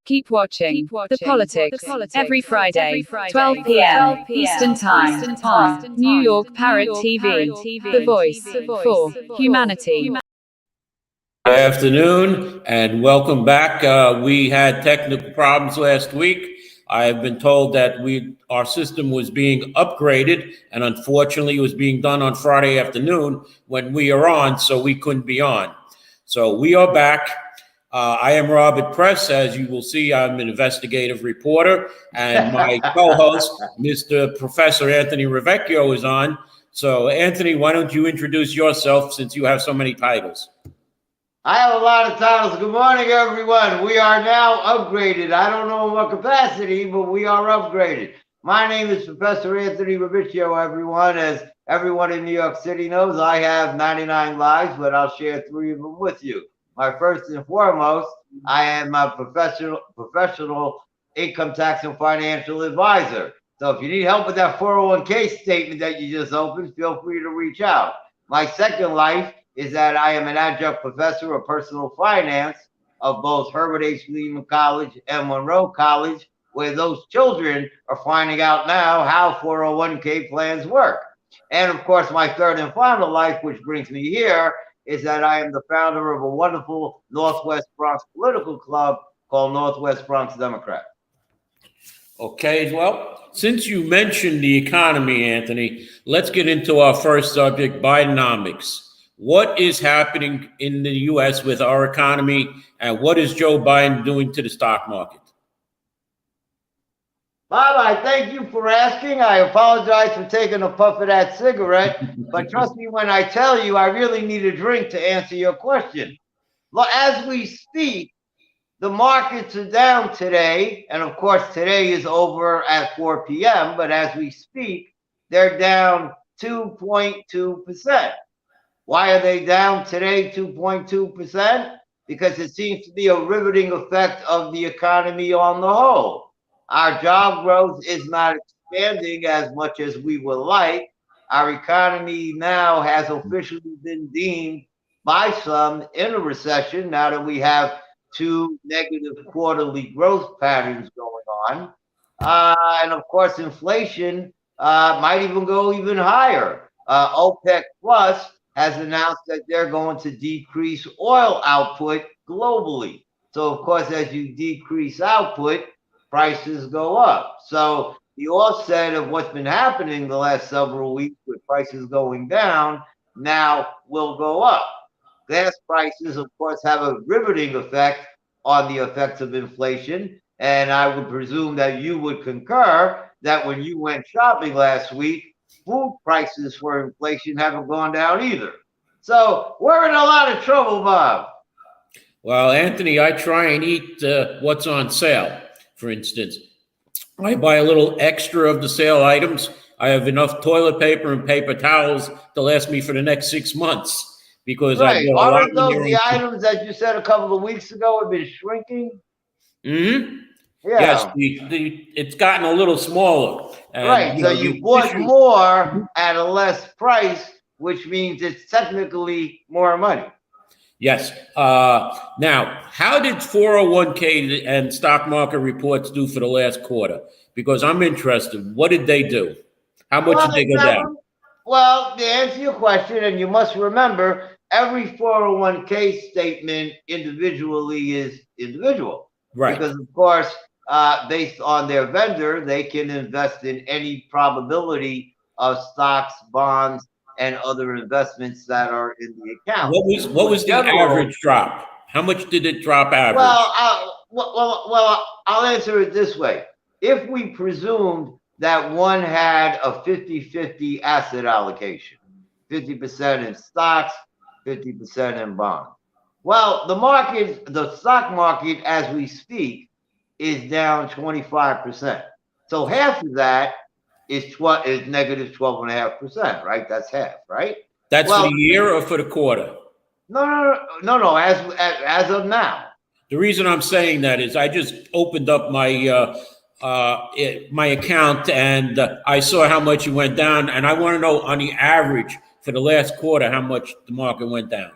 Keep watching The Politics every Friday, 12 p.m. Eastern Time on New York Parrot TV, the voice for humanity. Good afternoon and welcome back. We had technical problems last week. I have been told that our system was being upgraded, and unfortunately it was being done on Friday afternoon when we are on, so we couldn't be on. So we are back. I am Robert Press. As you will see, I'm an investigative reporter, and my co-host, Mr. Professor Anthony RIVIECCIO, is on. So, Anthony, why don't you introduce yourself since you have so many titles? I have a lot of titles. Good morning, everyone. We are now upgraded. I don't know in what capacity, but we are upgraded. My name is Professor Anthony RIVIECCIO, everyone. As everyone in New York City knows, I have 99 lives, but I'll share 3 of them with you. My first and foremost, I am a professional income tax and financial advisor. So if you need help with that 401k statement that you just opened, feel free to reach out. My second life is that I am an adjunct professor of personal finance of both Herbert H. Lehman College and Monroe College, where those children are finding out now how 401k plans work. And of course, my third and final life, which brings me here, is that I am the founder of a wonderful Northwest Bronx political club called Northwest Bronx Democrat. Okay, well, since you mentioned the economy, Anthony, let's get into our first subject, Bidenomics. What is happening in the U.S. with our economy, and what is Joe Biden doing to the stock market? Bob, I thank you for asking. I apologize for taking a puff of that cigarette, but trust me when I tell you, I really need a drink to answer your question. Well, as we speak, the markets are down today, and of course, today is over at 4 p.m., but as we speak, they're down 2.2%. Why are they down today 2.2%? Because it seems to be a riveting effect of the economy on the whole. Our job growth is not expanding as much as we would like. Our economy now has officially been deemed by some in a recession now that we have 2 negative quarterly growth patterns going on. And of course, inflation might even go even higher. OPEC Plus has announced that they're going to decrease oil output globally. So of course, as you decrease output, prices go up. So the offset of what's been happening the last several weeks with prices going down now will go up. Gas prices, of course, have a riveting effect on the effects of inflation. And I would presume that you would concur that when you went shopping last week, food prices for inflation haven't gone down either. So we're in a lot of trouble, Bob. Well, Anthony, I try and eat what's on sale. For instance, I buy a little extra of the sale items. I have enough toilet paper and paper towels to last me for the next 6 months because right. I bought a lot. Aren't those the items that you said a couple of weeks ago have been shrinking? Mm-hmm. Yeah. Yes, it's gotten a little smaller. And, right. So you bought more at a less price, which means it's technically more money. Yes. Now, how did 401k and stock market reports do for the last quarter? Because I'm interested. What did they do? How much did they go down? Well, to answer your question, and you must remember, every 401k statement individually is individual. Right. Because, of course, based on their vendor, they can invest in any probability of stocks, bonds, and other investments that are in the account. What was the average drop? How much did it drop average? Well, I'll answer it this way. If we presumed that one had a 50-50 asset allocation, 50% in stocks, 50% in bonds. Well, the stock market as we speak is down 25%. So half of that is negative 12.5%, right? That's half, right? That's for the year or for the quarter? No. As of now. The reason I'm saying that is I just opened up my my account and I saw how much it went down, and I want to know on the average for the last quarter how much the market went down.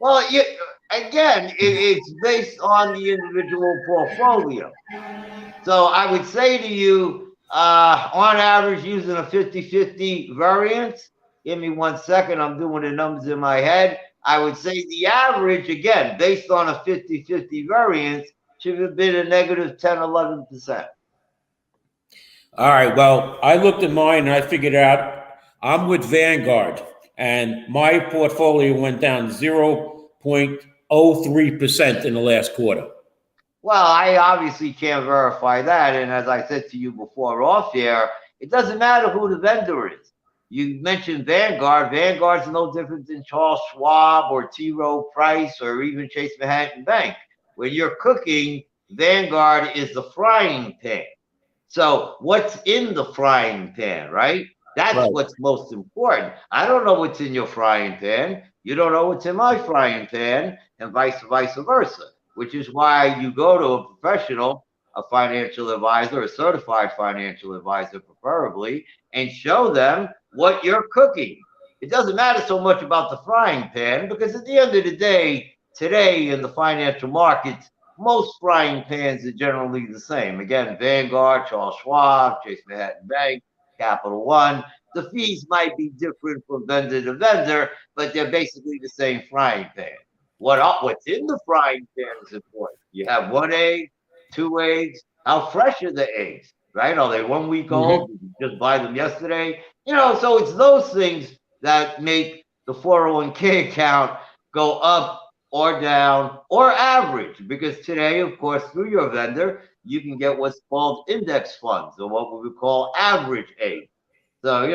Well, it's based on the individual portfolio. So I would say to you, on average, using a 50-50 variance, give me 1 second, I'm doing the numbers in my head. I would say the average, again, based on a 50-50 variance, should have been a negative 10, 11%. All right, well, I looked at mine and I figured out I'm with Vanguard, and my portfolio went down 0.03% in the last quarter. Well, I obviously can't verify that. And as I said to you before off here, it doesn't matter who the vendor is. You mentioned Vanguard. Vanguard's no different than Charles Schwab or T. Rowe Price or even Chase Manhattan Bank. When you're cooking, Vanguard is the frying pan. So what's in the frying pan, right? That's right. What's most important. I don't know what's in your frying pan. You don't know what's in my frying pan, and vice versa, which is why you go to a professional, a financial advisor, a certified financial advisor preferably, and show them what you're cooking. It doesn't matter so much about the frying pan, because at the end of the day, today in the financial markets, most frying pans are generally the same. Again, Vanguard, Charles Schwab, Chase Manhattan Bank, Capital One. The fees might be different from vendor to vendor, but they're basically the same frying pan. What's in the frying pan is important. You have 1 egg, 2 eggs. How fresh are the eggs, right? Are they 1 week old? Did you just buy them yesterday? So it's those things that make the 401k account go up or down or average, because today, of course, through your vendor, you can get what's called index funds, or what we would call average eggs. So,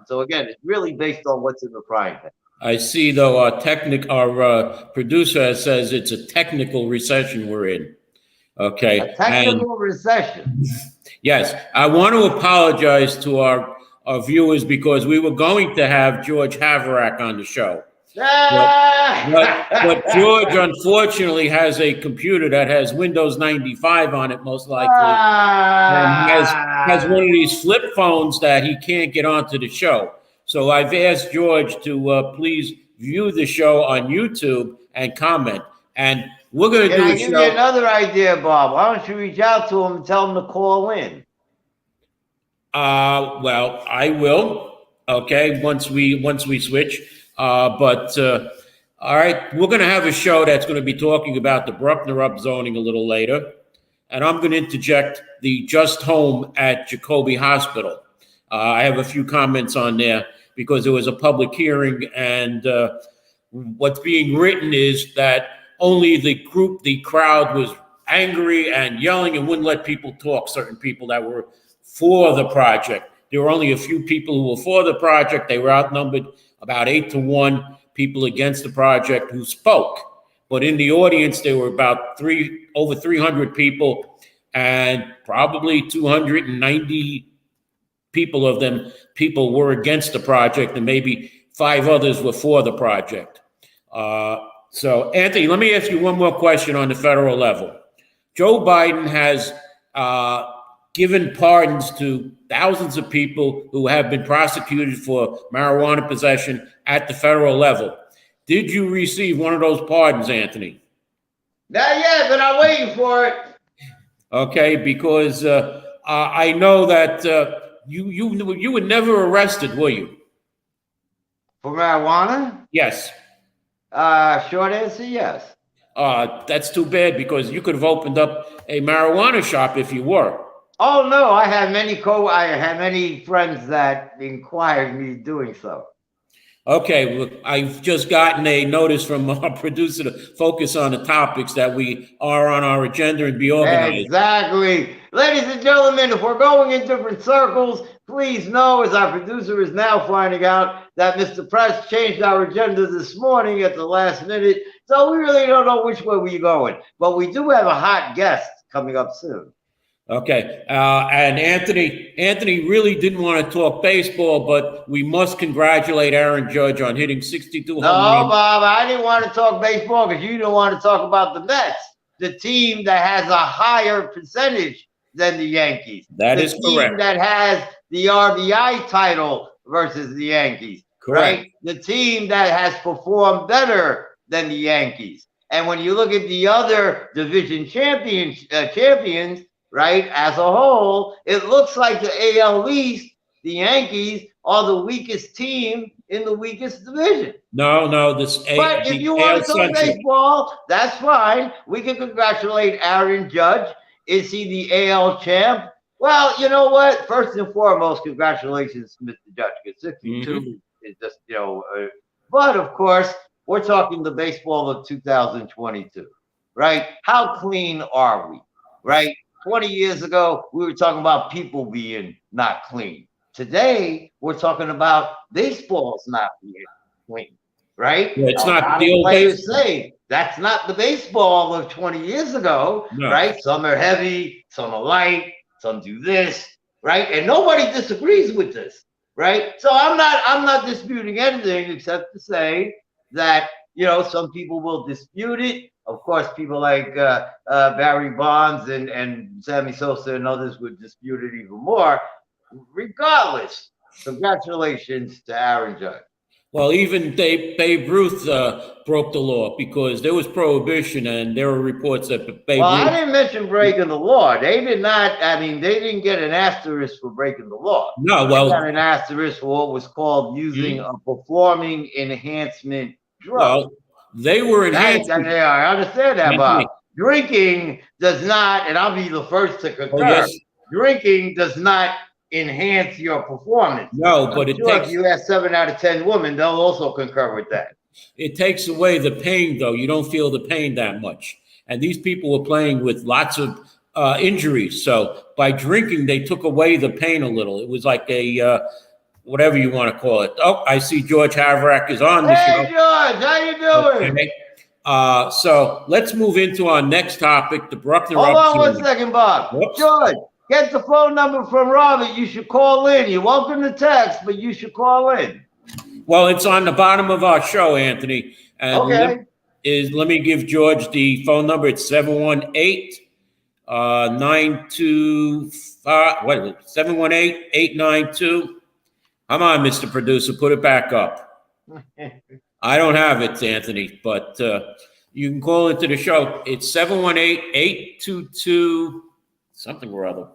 so again, it's really based on what's in the frying pan. I see, though, our producer says it's a technical recession we're in. Okay. A technical recession. Yes. I want to apologize to our viewers, because we were going to have George Havarack on the show. But George, unfortunately, has a computer that has Windows 95 on it, most likely. And has one of these flip phones that he can't get onto the show. So I've asked George to please view the show on YouTube and comment. And we're going to do a show. Can I give you another idea, Bob? Why don't you reach out to him and tell him to call in? Well, I will. Okay, once we switch. All right, we're going to have a show that's going to be talking about the Bruckner up zoning a little later, and I'm going to interject the Just Home at Jacoby Hospital. I have a few comments on there because there was a public hearing, and what's being written is that only the crowd was angry and yelling and wouldn't let people talk, certain people that were for the project. There were only a few people who were for the project. They were outnumbered about 8-1 people against the project who spoke. But in the audience, there were about over 300 people, and probably 290 people were against the project, and maybe 5 others were for the project. So, Anthony, let me ask you one more question on the federal level. Joe Biden has given pardons to thousands of people who have been prosecuted for marijuana possession at the federal level. Did you receive one of those pardons, Anthony? Not yet, but I'm waiting for it. Okay, because I know that you were never arrested, were you? For marijuana? Yes. Short answer, yes. That's too bad, because you could have opened up a marijuana shop if you were. Oh no, I had many friends that inquired me doing so. Okay, well, I've just gotten a notice from our producer to focus on the topics that we are on our agenda and be organized. Exactly. Ladies and gentlemen, if we're going in different circles, please know, as our producer is now finding out, that Mr. Press changed our agenda this morning at the last minute. So we really don't know which way we're going. But we do have a hot guest coming up soon. Okay. And Anthony really didn't want to talk baseball, but we must congratulate Aaron Judge on hitting 62 home No, runs. Bob, I didn't want to talk baseball because you don't want to talk about the Mets, the team that has a higher percentage than the Yankees. That is correct. The team that has the RBI title versus the Yankees. Correct. Right? The team that has performed better than the Yankees. And when you look at the other division champions, right, as a whole, it looks like the AL East, the Yankees, are the weakest team in the weakest division. No, but if you want to talk baseball, that's fine. We can congratulate Aaron Judge. Is he the AL champ? Well, you know what? First and foremost, congratulations, Mr. Judge. Because 62 is just, but of course, we're talking the baseball of 2022, right? How clean are we, right? 20 years ago, we were talking about people being not clean. Today, we're talking about baseball's not being clean, right? Yeah, it's not the old players say that's not the baseball of 20 years ago, right? Some are heavy, some are light, some do this, right? And nobody disagrees with this, right? So I'm not disputing anything except to say that some people will dispute it. Of course, people like Barry Bonds and Sammy Sosa and others would dispute it even more. Regardless, congratulations to Aaron Judge. Well, even Babe Ruth broke the law because there was prohibition, and there were reports that Babe Ruth. I didn't mention breaking the law. They did not. I mean, they didn't get an asterisk for breaking the law. No, they got an asterisk for what was called using a performing enhancement drug. Well, they were enhancing. I understand that, Bob. Drinking does not, and I'll be the first to concur. Oh, yes. Drinking does not enhance your performance. No, but if you ask 7 out of 10 women, they'll also concur with that. It takes away the pain, though. You don't feel the pain that much. And these people were playing with lots of injuries. So by drinking, they took away the pain a little. It was like a whatever you want to call it. Oh, I see George Havrack is on the show. Hey, George, how you doing? Okay. So let's move into our next topic, the Bruckner. Hold on 1 second, Bob. Whoops. George, get the phone number from Robert. You should call in. You're welcome to text, but you should call in. Well, it's on the bottom of our show, Anthony. And okay. Let me give George the phone number. It's 718-892. Come on, Mr. Producer, put it back up. I don't have it, Anthony, but you can call into the show. It's 718-822 something or other.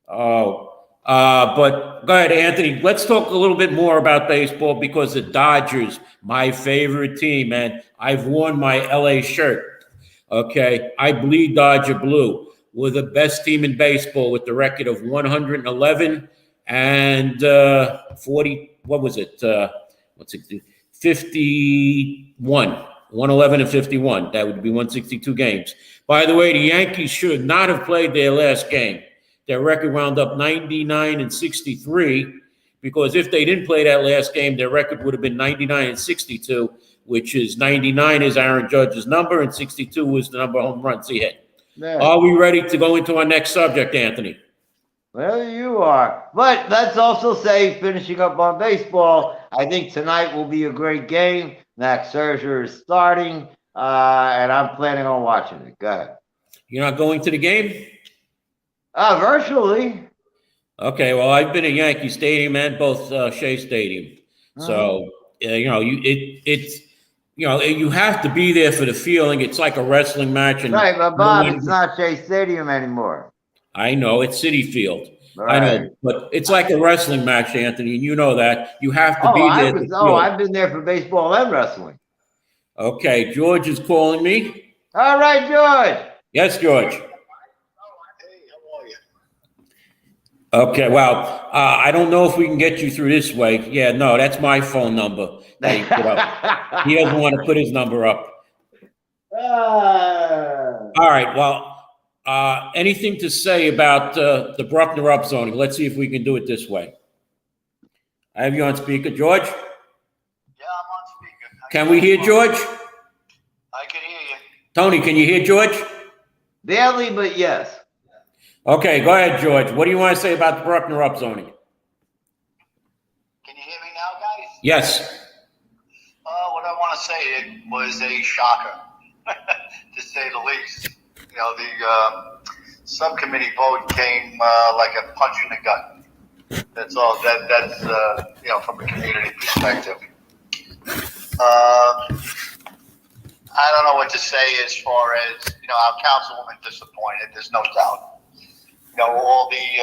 But go ahead, Anthony. Let's talk a little bit more about baseball because the Dodgers, my favorite team, and I've worn my LA shirt. Okay, I bleed Dodger blue. We're the best team in baseball with the record of 111 and 40. What was it? 51. 111 and 51. That would be 162 games. By the way, the Yankees should not have played their last game. Their record wound up 99 and 63 because if they didn't play that last game, their record would have been 99 and 62, which is 99 is Aaron Judge's number and 62 was the number of home runs he hit. Yeah. Are we ready to go into our next subject, Anthony? Well, you are. But let's also say, finishing up on baseball, I think tonight will be a great game. Max Scherzer is starting, and I'm planning on watching it. Go ahead. You're not going to the game? Virtually. Okay, well, I've been at Yankee Stadium and both Shea Stadium. So, you have to be there for the feeling. It's like a wrestling match. And right, but Bob, it's not Shea Stadium anymore. I know, it's Citi Field. Right. I know, but it's like a wrestling match, Anthony, and you know that. You have to be there. I've been there for baseball and wrestling. Okay, George is calling me. All right, George. Yes, George. Okay, well, I don't know if we can get you through this way. Yeah, no, that's my phone number that he put up. He doesn't want to put his number up. All right, well, anything to say about the Bruckner upzoning? Let's see if we can do it this way. I have you on speaker. George? Yeah, I'm on speaker. Can we hear George? I can hear you. Tony, can you hear George? Barely, but yes. Okay, go ahead, George. What do you want to say about the Bruckner upzoning? Can you hear me now, guys? Yes. What I want to say, it was a shocker, to say the least. You know, the subcommittee vote came like a punch in the gut. That's all. That's you know, from a community perspective. I don't know what to say as far as, you know, our councilwoman disappointed. There's no doubt. You know, all the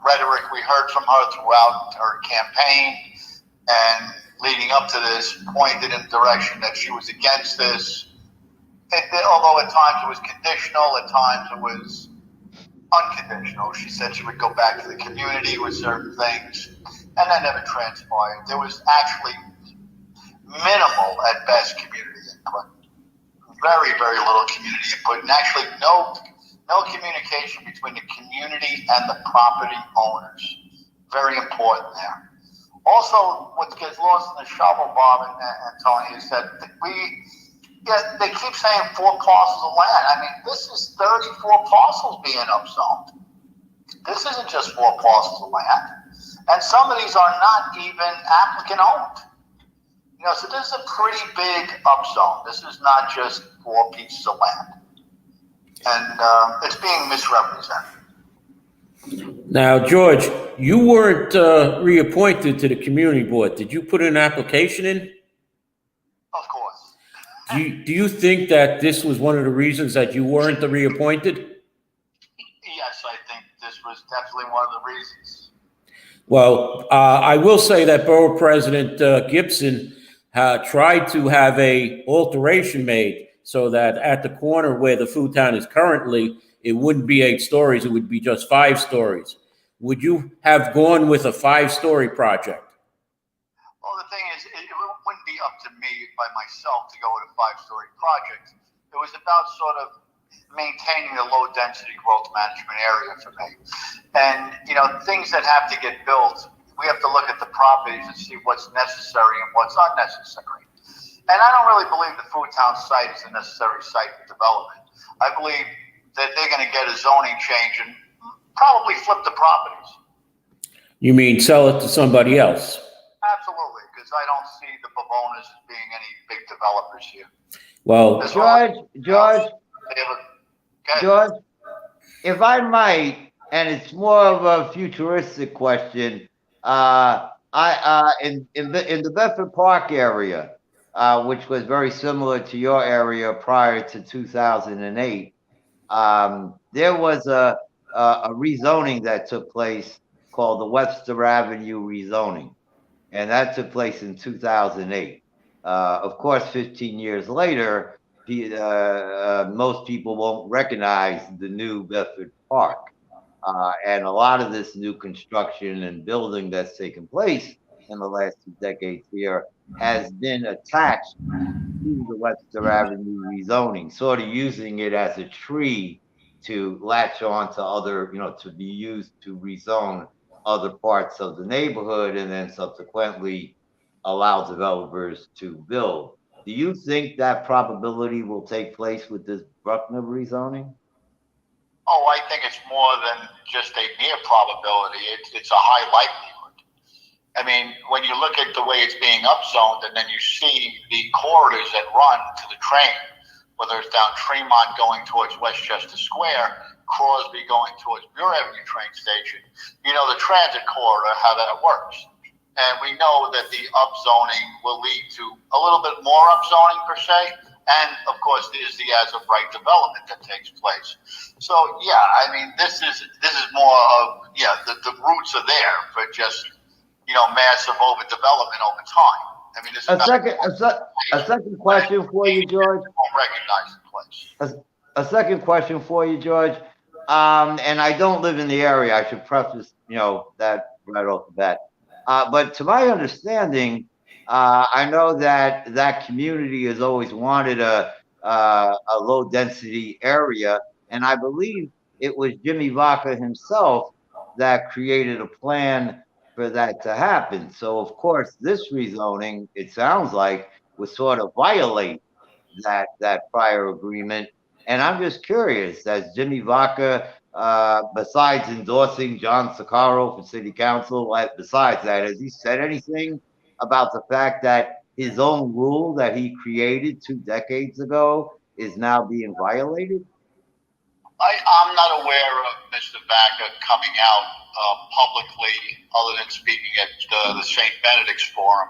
rhetoric we heard from her throughout her campaign and leading up to this pointed in the direction that she was against this. Although at times it was conditional, at times it was unconditional. She said she would go back to the community with certain things, and that never transpired. There was actually minimal, at best, community input. Very, very little community input, and actually no communication between the community and the property owners. Very important there. Also, what gets lost in the shuffle, Bob and Tony, is that they keep saying 4 parcels of land. I mean, this is 34 parcels being upzoned. This isn't just 4 parcels of land. And some of these are not even applicant owned. You know, so this is a pretty big upzone. This is not just 4 pieces of land. And it's being misrepresented. Now, George, you weren't reappointed to the community board. Did you put an application in? Of course. Do you think that this was one of the reasons that you weren't reappointed? Yes, I think this was definitely one of the reasons. Well, I will say that Borough President Gibson tried to have a alteration made so that at the corner where the food town is currently, it wouldn't be 8 stories, it would be just 5 stories. Would you have gone with a 5-story project? Well, the thing is, it wouldn't be up to me by myself to go with a 5-story project. It was about sort of maintaining the low density growth management area for me. And, you know, things that have to get built, we have to look at the properties and see what's necessary and what's unnecessary. And I don't really believe the food town site is a necessary site for development. I believe that they're going to get a zoning change and probably flip the properties. You mean sell it to somebody else? Absolutely, because I don't see the Pavonas as being any big developers here. Well, George, if I might, and it's more of a futuristic question, in the Bedford Park area, which was very similar to your area prior to 2008, there was a rezoning that took place called the Webster Avenue rezoning, and that took place in 2008. Of course, 15 years later, most people won't recognize the new Bedford Park. And a lot of this new construction and building that's taken place in the last 2 decades here has been attached to the Webster Avenue rezoning, sort of using it as a tree to latch on to other, you know, to be used to rezone other parts of the neighborhood and then subsequently allow developers to build. Do you think that probability will take place with this Bruckner rezoning? Oh, I think it's more than just a mere probability. It's a high likelihood. I mean, when you look at the way it's being upzoned and then you see the corridors that run to the train, whether it's down Tremont going towards Westchester Square, Crosby going towards Muir Avenue train station, you know the transit corridor, how that works. And we know that the upzoning will lead to a little bit more upzoning per se. And of course, there's the as-of-right development that takes place. So yeah, I mean, this is more of, yeah, the roots are there for just, you know, massive overdevelopment over time. I mean, this is a second question for you, George. Recognize the place. A second question for you, George. And I don't live in the area. I should preface, you know, that right off the bat. But to my understanding, I know that that community has always wanted a low density area, and I believe it was Jimmy Vaca himself that created a plan for that to happen. So of course, this rezoning, it sounds like, would sort of violate that prior agreement. And I'm just curious, has Jimmy Vaca besides endorsing John Sicaro for city council, besides that, has he said anything about the fact that his own rule that he created 2 decades ago is now being violated? I'm not aware of Mr. Vaca coming out publicly, other than speaking at the St. Benedict's Forum,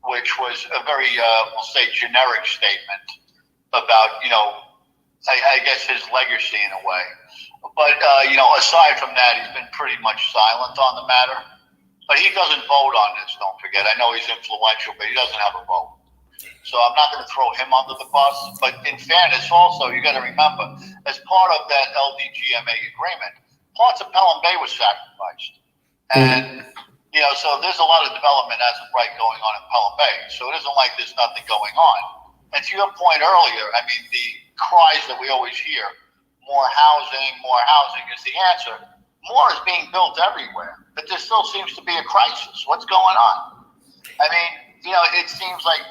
which was a very, we'll say, generic statement about, I guess his legacy in a way. But, aside from that, he's been pretty much silent on the matter. But he doesn't vote on this, don't forget. I know he's influential, but he doesn't have a vote. So I'm not going to throw him under the bus. But in fairness, also, you got to remember, as part of that LDGMA agreement, parts of Pelham Bay was sacrificed. And, so there's a lot of development as of right going on in Pelham Bay. So it isn't like there's nothing going on. And to your point earlier, I mean, the cries that we always hear, more housing is the answer. More is being built everywhere, but there still seems to be a crisis. What's going on? I mean, it seems like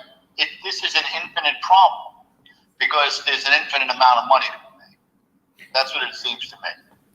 this is an infinite problem because there's an infinite amount of money to be made. That's what it seems to me.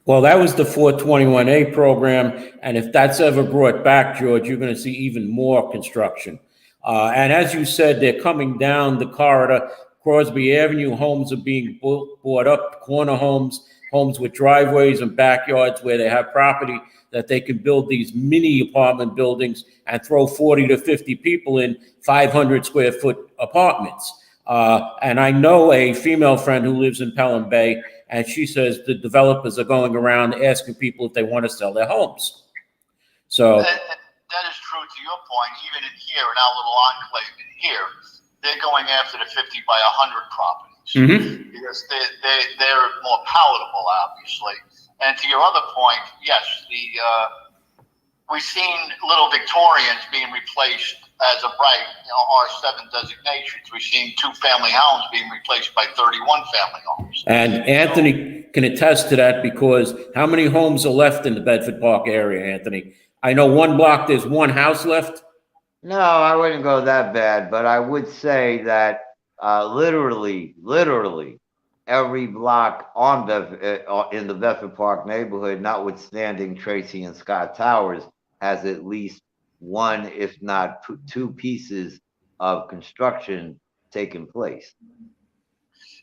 Well, that was the 421A program, and if that's ever brought back, George, you're going to see even more construction. And as you said, they're coming down the corridor. Crosby Avenue homes are being bought up, corner homes with driveways and backyards where they have property that they can build these mini apartment buildings and throw 40 to 50 people in 500 square foot apartments. And I know a female friend who lives in Pelham Bay, and she says the developers are going around asking people if they want to sell their homes. So that is true to your point. Even in here, in our little enclave in here, they're going after the 50 by 100 properties because they're more palatable, obviously. And to your other point, yes, we've seen little Victorians being replaced as of right, R7 designations. We've seen 2-family homes being replaced by 31 family homes. And Anthony can attest to that because how many homes are left in the Bedford Park area, Anthony? I know one block, there's one house left. No, I wouldn't go that bad, but I would say that literally every block in the Bedford Park neighborhood, notwithstanding Tracy and Scott Towers, has at least one, if not 2 pieces of construction taking place.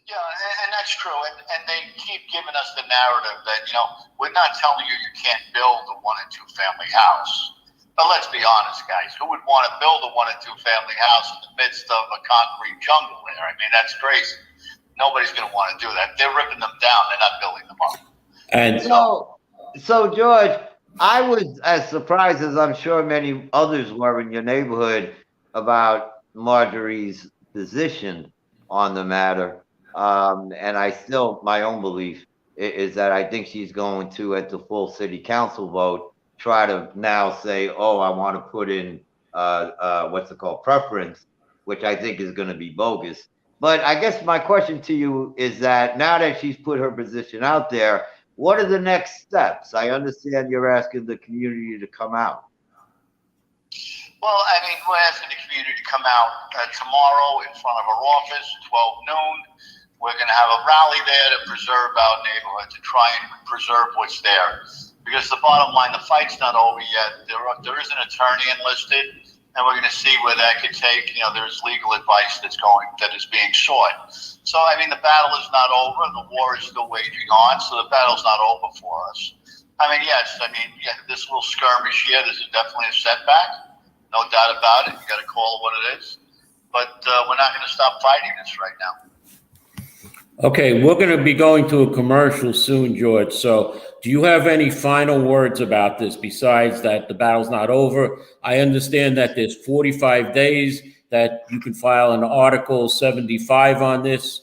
Yeah, and that's true. And they keep giving us the narrative that, we're not telling you can't build a 1- and 2-family house. But let's be honest, guys, who would want to build a 1- and 2-family house in the midst of a concrete jungle there? I mean, that's crazy. Nobody's going to want to do that. They're ripping them down. They're not building them up. And so George, I was as surprised as I'm sure many others were in your neighborhood about Marjorie's position on the matter. And my own belief is that I think she's going to, at the full city council vote, try to now say, oh, I want to put in preference, which I think is going to be bogus. But I guess my question to you is that now that she's put her position out there, what are the next steps? I understand you're asking the community to come out. Well, I mean, we're asking the community to come out tomorrow in front of our office, 12 noon. We're going to have a rally there to preserve our neighborhood, to try and preserve what's there. Because the bottom line, the fight's not over yet. There is an attorney enlisted, and we're going to see where that could take. There's legal advice that is being sought. So, I mean, the battle is not over. The war is still waging on, so the battle's not over for us. I mean, yes, this little skirmish here, this is definitely a setback. No doubt about it. You got to call it what it is. But we're not going to stop fighting this right now. Okay, we're going to be going to a commercial soon, George. So do you have any final words about this besides that the battle's not over? I understand that there's 45 days that you can file an Article 75 on this.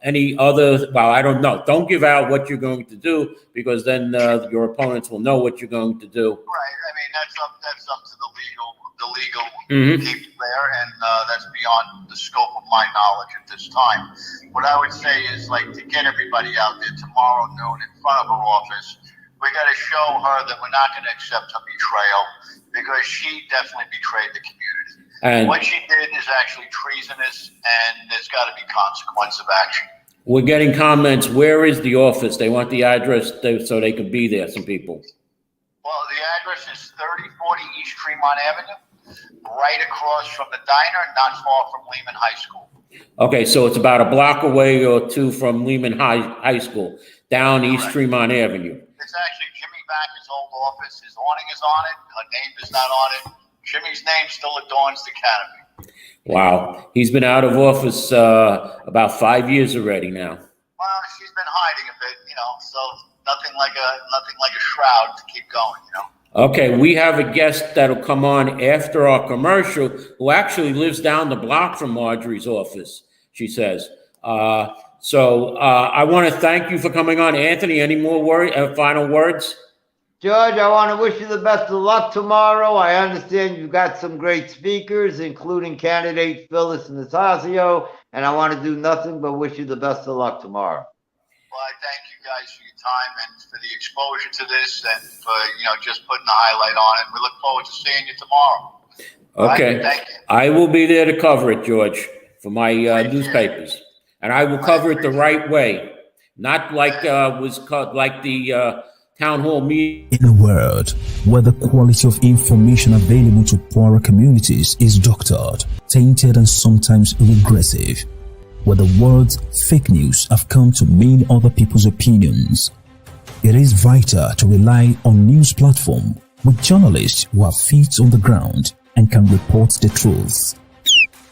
Any other, I don't know. Don't give out what you're going to do because then your opponents will know what you're going to do. Right. I mean, that's up to the legal people there, and that's beyond the scope of my knowledge at this time. What I would say is, to get everybody out there tomorrow noon in front of her office, we got to show her that we're not going to accept her betrayal because she definitely betrayed the community. And what she did is actually treasonous, and there's got to be consequence of action. We're getting comments. Where is the office? They want the address so they could be there, some people. Well, the address is 3040 East Tremont Avenue, right across from the diner, not far from Lehman High School. Okay, so it's about a block away or two from Lehman High School, down East Tremont Avenue. It's actually Jimmy Backer's old office. His awning is on it. Her name is not on it. Jimmy's name still adorns the canopy. Wow. He's been out of office about 5 years already now. Well, she's been hiding a bit, so nothing like a shroud to keep going, Okay, we have a guest that'll come on after our commercial who actually lives down the block from Marjorie's office, she says. So I want to thank you for coming on. Anthony, any more final words? George, I want to wish you the best of luck tomorrow. I understand you've got some great speakers, including candidate Phyllis Natasio, and I want to do nothing but wish you the best of luck tomorrow. Well, I thank you guys for your time and for the exposure to this and for, just putting the highlight on it. We look forward to seeing you tomorrow. Okay. Right? Thank you. I will be there to cover it, George, for my newspapers. And I will cover it the right way, not like like the town hall meeting. In a world where the quality of information available to poorer communities is doctored, tainted, and sometimes regressive, where the words fake news have come to mean other people's opinions, it is vital to rely on news platforms with journalists who have feet on the ground and can report the truth.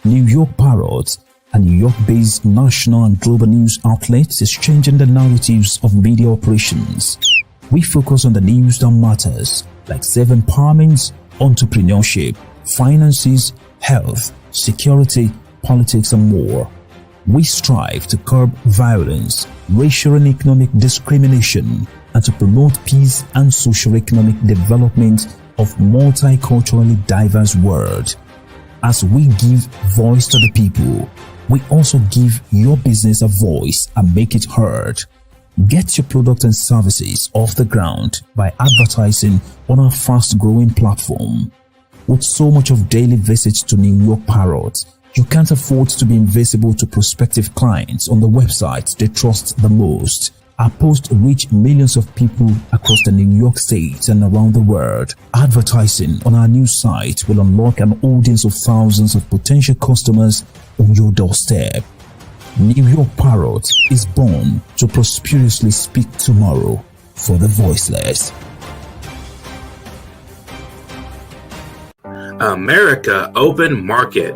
New York Parrot, a New York-based national and global news outlet, is changing the narratives of media operations. We focus on the news that matters, like self-empowerment, entrepreneurship, finances, health, security, politics, and more. We strive to curb violence, racial and economic discrimination, and to promote peace and socio-economic development of multiculturally diverse world. As we give voice to the people, we also give your business a voice and make it heard. Get your product and services off the ground by advertising on our fast-growing platform. With so much of daily visits to New York Parrot, you can't afford to be invisible to prospective clients on the websites they trust the most. Our posts reach millions of people across the New York State and around the world. Advertising on our news site will unlock an audience of thousands of potential customers on your doorstep. New York Parrot is born to prosperously speak tomorrow for the voiceless. America Open Market,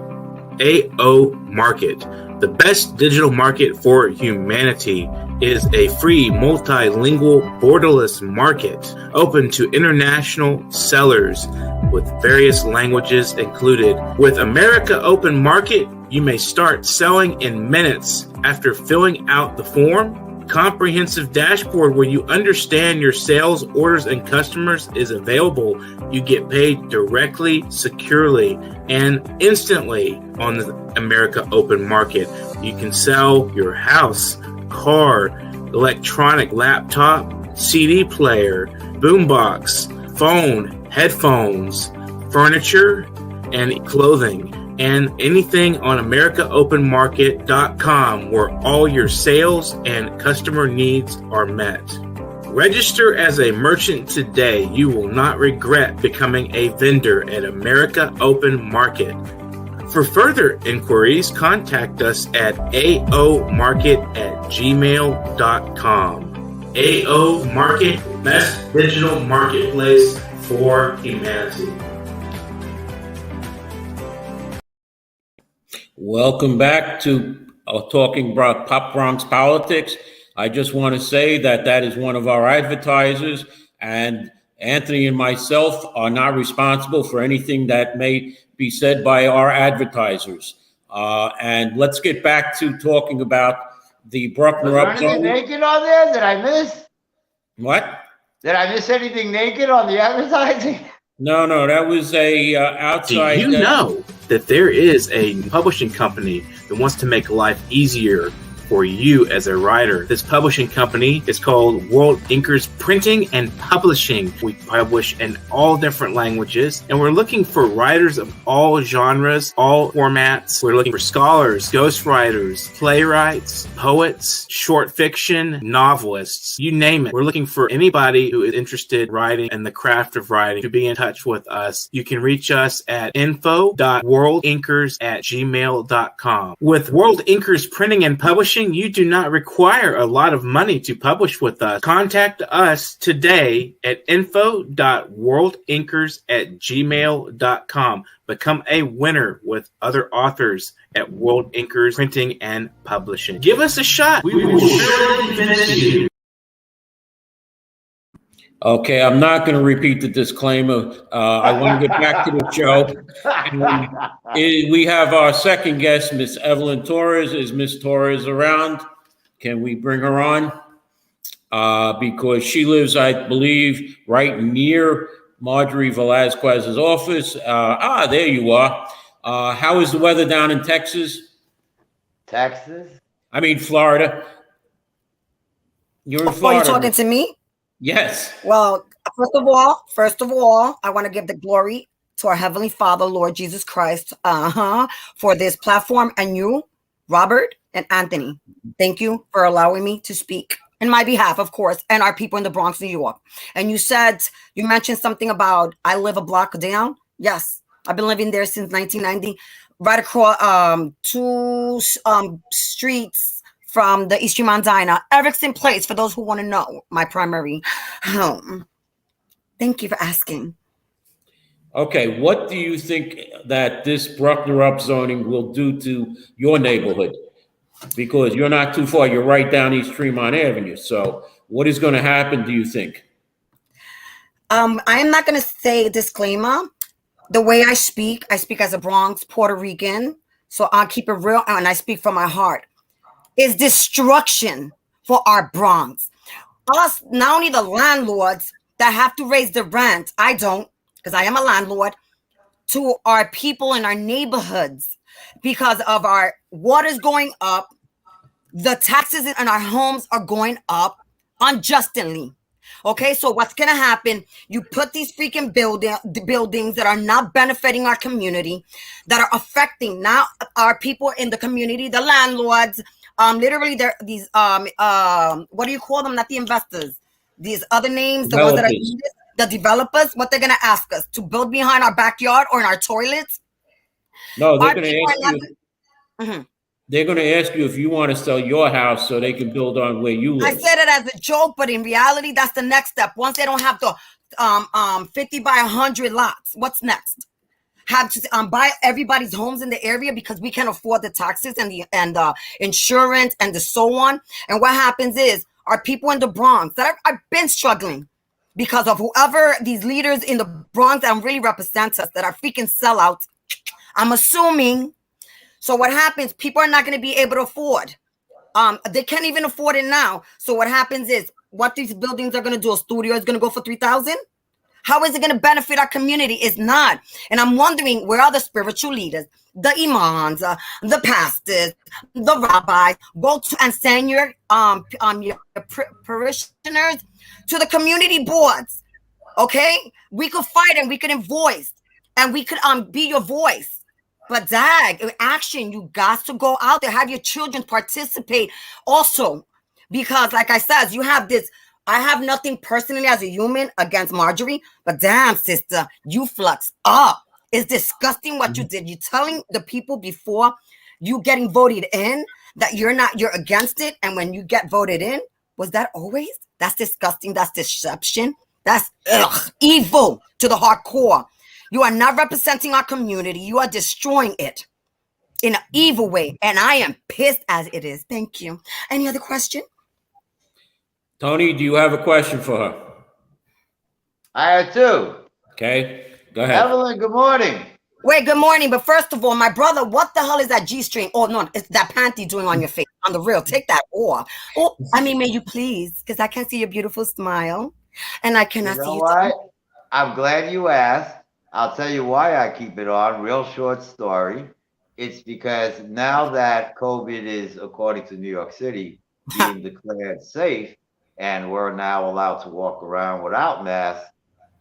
AO Market. The best digital market for humanity is a free multilingual borderless market open to international sellers with various languages included. With America Open Market, you may start selling in minutes after filling out the form. Comprehensive dashboard where you understand your sales, orders, and customers is available. You get paid directly, securely, and instantly on the America Open Market. You can sell your house, car, electronic laptop, CD player, boombox, phone, headphones, furniture, and clothing, and anything on AmericaOpenMarket.com where all your sales and customer needs are met. Register as a merchant today. You will not regret becoming a vendor at America Open Market. For further inquiries, contact us at aomarket@gmail.com. AO Market, best digital marketplace for humanity. Welcome back to Talking Pop Bronx Politics. I just want to say that is one of our advertisers, and Anthony and myself are not responsible for anything that may be said by our advertisers. And let's get back to talking about the Bruckner Was there anything naked on there? Did I miss? What? Did I miss anything naked on the advertising? No, that was a outside. Do you know that there is a publishing company that wants to make life easier for you as a writer. This publishing company is called World Inkers Printing and Publishing. We publish in all different languages, and we're looking for writers of all genres, all formats. We're looking for scholars, ghostwriters, playwrights, poets, short fiction, novelists, you name it. We're looking for anybody who is interested in writing and the craft of writing to be in touch with us. You can reach us at info.worldinkers@gmail.com. With World Inkers Printing and Publishing, you do not require a lot of money to publish with us. Contact us today at info.worldinkers@gmail.com. Become a winner with other authors at World Inkers Printing and Publishing. Give us a shot. We will surely convince you. Okay, I'm not going to repeat the disclaimer. I want to get back to the show. We have our second guest, Miss Evelyn Torres. Is Miss Torres around? Can we bring her on? Because she lives, I believe, right near Marjorie Velazquez's office. There you are. How is the weather down in Texas? Texas? I mean, Florida. You're in Florida. Are you talking to me? Yes. Well, first of all, I want to give the glory to our Heavenly Father, Lord Jesus Christ, for this platform, and you, Robert and Anthony. Thank you for allowing me to speak in my behalf, of course, and our people in the Bronx, New York. And you mentioned something about I live a block down. Yes, I've been living there since 1990, right across 2 streets from the East Tremont Diner, Erickson Place, for those who want to know my primary home. Thank you for asking. Okay, what do you think that this Bruckner upzoning will do to your neighborhood? Because you're not too far, you're right down East Tremont Avenue. So what is going to happen, do you think? I'm not going to say a disclaimer. The way I speak as a Bronx Puerto Rican, so I'll keep it real, and I speak from my heart. Is destruction for our Bronx. Us, not only the landlords that have to raise the rent, I don't, because I am a landlord, to our people in our neighborhoods because of our water's going up, the taxes in our homes are going up unjustly. Okay, so what's gonna happen? You put these freaking buildings that are not benefiting our community, that are affecting now our people in the community, the landlords. Literally, they're these what do you call them? Not the investors. These other names, the ones that are the developers. What they're gonna ask us to build behind our backyard or in our toilets? No, they're gonna ask you. They're gonna ask you if you want to sell your house so they can build on where you live. I said it as a joke, but in reality, that's the next step. Once they don't have the 50 by 100 lots, what's next? Have to buy everybody's homes in the area because we can afford the taxes and the insurance and the so on. And what happens is our people in the Bronx that I've been struggling because of whoever these leaders in the Bronx that really represent us that are freaking sellouts. I'm assuming. So what happens? People are not going to be able to afford. They can't even afford it now. So what happens is what these buildings are going to do. A studio is going to go for $3,000. How is it going to benefit our community? It's not. And I'm wondering where are the spiritual leaders, the imams, the pastors, the rabbis, go to and send your parishioners to the community boards. Okay, we could fight and we could voice and we could be your voice. But in action, you got to go out there, have your children participate also, because like I said, you have this. I have nothing personally as a human against Marjorie, but damn, sister, you flux up. It's disgusting what you did. You're telling the people before you getting voted in that you're against it. And when you get voted in, was that always? That's disgusting. That's deception. That's evil to the hardcore. You are not representing our community. You are destroying it in an evil way. And I am pissed as it is. Thank you. Any other question? Tony, do you have a question for her? I have two. Okay, go ahead. Evelyn, good morning. Wait, good morning. But first of all, my brother, what the hell is that G-string? Oh, no, it's that panty doing on your face. On the real, take that off. Oh, I mean, may you please? Because I can see your beautiful smile. And I cannot see you. What? I'm glad you asked. I'll tell you why I keep it on. Real short story. it's because now that COVID is, according to New York City, being declared safe, and we're now allowed to walk around without masks,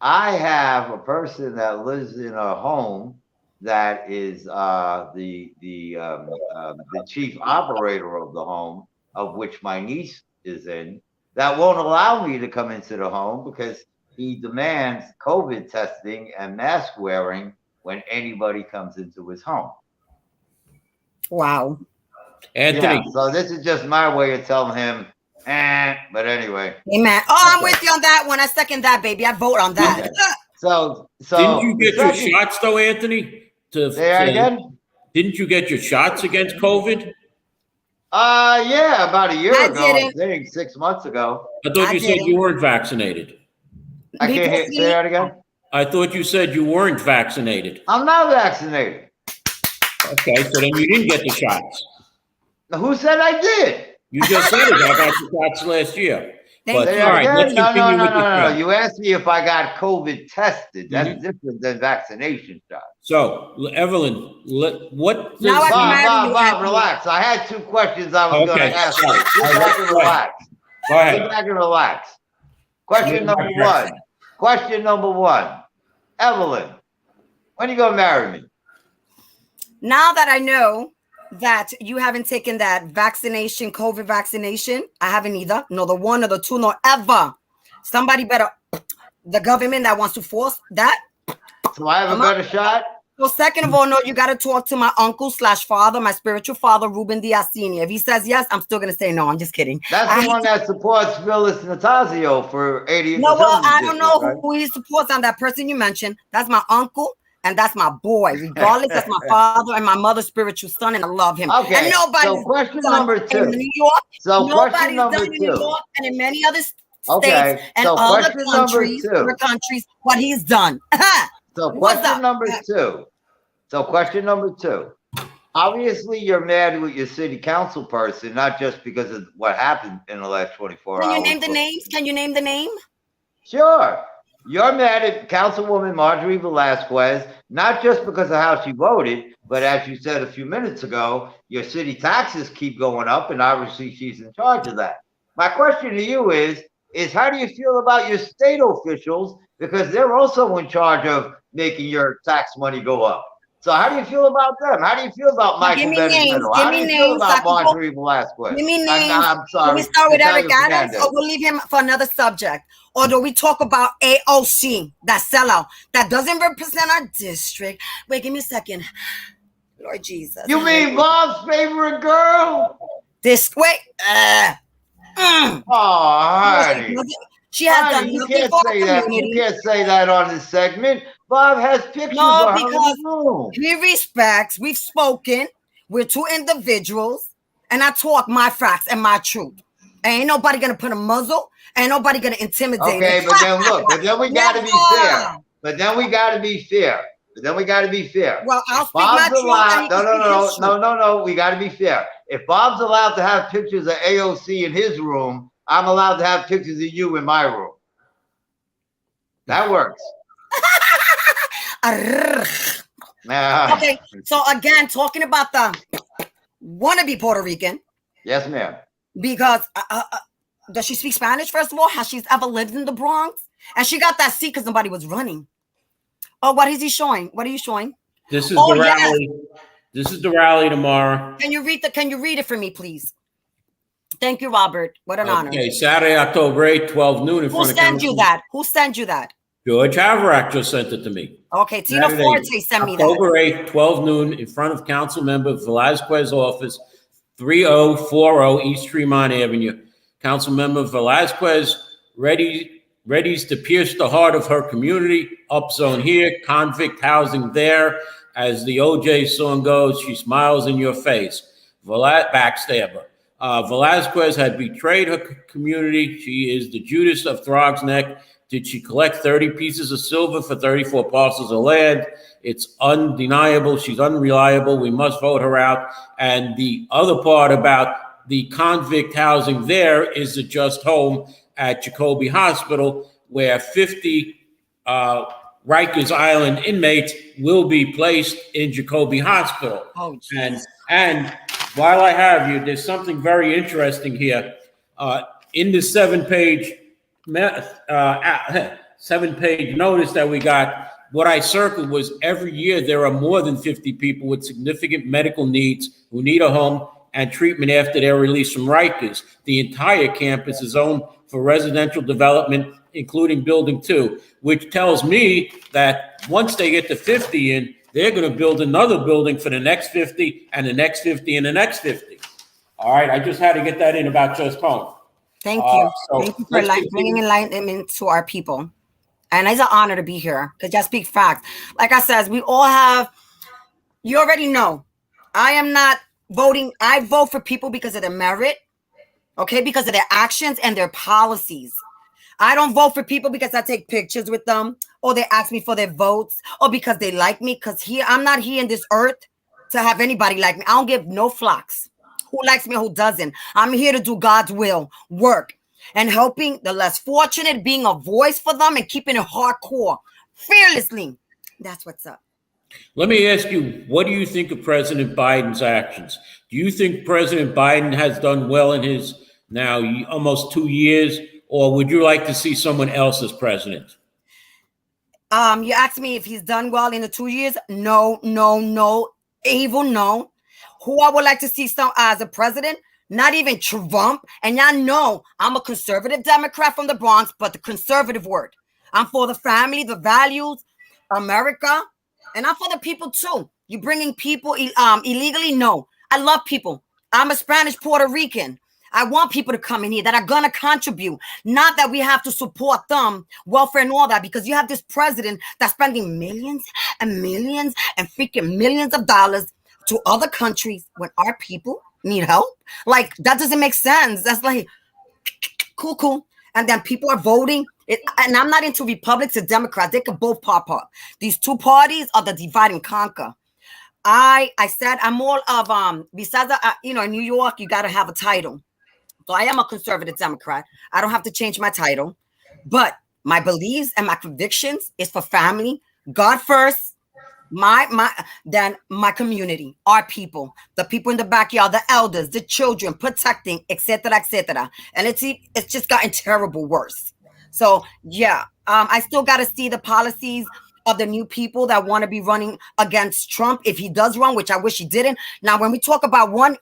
I have a person that lives in a home that is the chief operator of the home, of which my niece is in, that won't allow me to come into the home because he demands COVID testing and mask wearing when anybody comes into his home. Wow. Anthony. Yeah, so this is just my way of telling him, but anyway. Amen. Oh, I'm with you on that one. I second that, baby. I vote on that. Okay. So didn't you get your shots though, Anthony? Say that again? Didn't you get your shots against COVID? Yeah, about a year ago, I didn't. think 6 months ago. I thought you said you weren't vaccinated. I can't say that again. I thought you said you weren't vaccinated. I'm not vaccinated. Okay, so then you didn't get the shots. Who said I did? You just said it. I got the shots last year. But Say all right, again? let's continue with the No. show. You asked me if I got COVID tested. That's different than vaccination shot. So, Evelyn, what? Now Bob, relax. I had 2 questions I was going to ask you. Sit back and relax. Go ahead. Sit back and relax. Question number 1. Question number 1. Evelyn, when are you going to marry me? Now that I know that you haven't taken that vaccination, COVID vaccination, I haven't either. No, the 1 or the 2, nor ever. Somebody better, the government that wants to force that. So I have a better shot? Well, second of all, no, you got to talk to my uncle/father, my spiritual father, Ruben Diaz Sr. If he says yes, I'm still going to say no. I'm just kidding. That's the one that supports Phyllis Natasio for 80. No, well, I don't know who he supports on that person you mentioned. That's my uncle. And that's my boy, regardless. That's my father and my mother's spiritual son, and I love him. Okay. And nobody's so question number 2. in New York. So nobody's question number done 2. in New York and in many other states and so other question countries, what he's done. So question number 2. So question number 2. Obviously, you're mad with your city council person, not just because of what happened in the last 24 hours. Can you name the names? Can you name the name? Sure. You're mad at Councilwoman Marjorie Velasquez, not just because of how she voted, but as you said a few minutes ago, your city taxes keep going up, and obviously she's in charge of that. My question to you is how do you feel about your state officials? Because they're also in charge of making your tax money go up. So how do you feel about them? How do you feel about Michael Benedetto? How do you feel about Marjorie Velasquez? Give me names. I'm sorry. Can we start with Eric Adams, or we'll leave him for another subject? Or do we talk about AOC, that sellout, that doesn't represent our district? Wait, give me a second. Lord Jesus. You mean Bob's favorite girl? This way. Oh, honey. She has done you nothing can't for our say that. community. You can't say that on this segment. Bob has pictures No, of her in because the room. he respects. We've spoken. We're 2 individuals, and I talk my facts and my truth. Ain't nobody gonna put a muzzle. Ain't nobody gonna intimidate. Okay, but then look. But then we got to be fair. But then we got to be fair. Well, I'll speak Bob's my truth. allowed. No. We got to be fair. If Bob's allowed to have pictures of AOC in his room, I'm allowed to have pictures of you in my room. That works. Okay, so again, talking about the wannabe Puerto Rican. Yes, ma'am. Because does she speak Spanish, first of all? Has she ever lived in the Bronx? And she got that seat because nobody was running. Oh, what is he showing? What are you showing? This is the rally. This is the rally tomorrow. Can you read it for me, please? Thank you, Robert. What an honor. Okay, Saturday, October 8th, 12 noon. Who sent you that? Who sent you that? George Havarack just sent it to me. Okay, Tina Forte sent me that. October 8th, 12 noon, in front of Council Member Velasquez's office, 3040 East Tremont Avenue. Council Member Velasquez readies to pierce the heart of her community. Upzone here, convict housing there. As the OJ song goes, she smiles in your face. Backstabber. Velasquez had betrayed her community. She is the Judas of Throg's Neck. Did she collect 30 pieces of silver for 34 parcels of land? It's undeniable. She's unreliable. We must vote her out. And the other part about the convict housing there is a just home at Jacoby Hospital, where 50 Rikers Island inmates will be placed in Jacoby Hospital. Oh, and while I have you, there's something very interesting here. In the 7-page notice that we got, what I circled was every year there are more than 50 people with significant medical needs who need a home and treatment after their release from Rikers. The entire campus is owned for residential development, including Building 2, which tells me that once they get to 50 in, they're going to build another building for the next 50 and the next 50 and the next 50. All right, I just had to get that in about Just Home. Thank you. So Thank you for bringing enlightenment to our people. And it's an honor to be here because I speak facts. Like I said, we all have, you already know, I am not voting. I vote for people because of their merit, okay, because of their actions and their policies. I don't vote for people because I take pictures with them or they ask me for their votes or because they like me, because here, I'm not here in this earth to have anybody like me. I don't give no flocks who likes me or who doesn't. I'm here to do God's will, work, and helping the less fortunate, being a voice for them and keeping it hardcore, fearlessly. That's what's up. Let me ask you, what do you think of President Biden's actions? Do you think President Biden has done well in his now almost 2 years, or would you like to see someone else as president? You asked me if he's done well in the 2 years. No, evil, no. Who I would like to see some as a president? Not even Trump. And y'all know I'm a conservative Democrat from the Bronx, but the conservative word. I'm for the family, the values, America, and I'm for the people too. You bringing people illegally? No. I love people. I'm a Spanish Puerto Rican. I want people to come in here that are going to contribute, not that we have to support them, welfare and all that, because you have this president that's spending millions and millions and freaking millions of dollars to other countries when our people need help. Like, that doesn't make sense. That's like, cool. And then people are voting. And I'm not into Republicans and Democrats. They could both pop up. These two parties are the divide and conquer. I said I'm more of, besides, in New York, you got to have a title. So I am a conservative Democrat. I don't have to change my title, but my beliefs and my convictions is for family, God first, then my community, our people, the people in the backyard, the elders, the children, protecting, etc., etc. And it's just gotten terrible worse. So yeah, I still got to see the policies of the new people that want to be running against Trump if he does run, which I wish he didn't. Now, when we talk about one,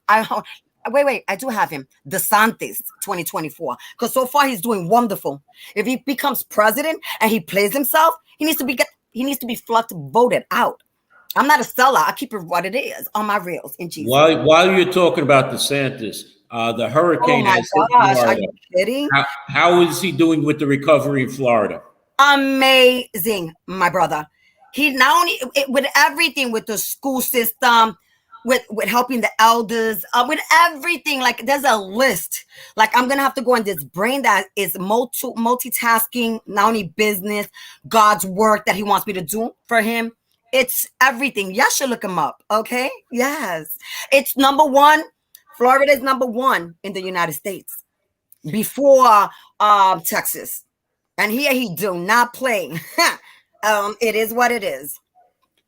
Wait, I do have him. DeSantis 2024. Because so far he's doing wonderful. If he becomes president and he plays himself, he needs to be flucked, voted out. I'm not a sellout. I keep it what it is on my reels in Jesus. While you're talking about DeSantis, the hurricane has hit Florida. Are you kidding? How is he doing with the recovery in Florida? Amazing, my brother. He not only with everything, with the school system, with helping the elders, with everything. Like, there's a list. Like, I'm gonna have to go on this brain that is multitasking, not only business, God's work that he wants me to do for him. It's everything. Y'all should look him up, okay? Yes. It's number one. Florida is number one in the United States before Texas. And here he do not play. It is what it is.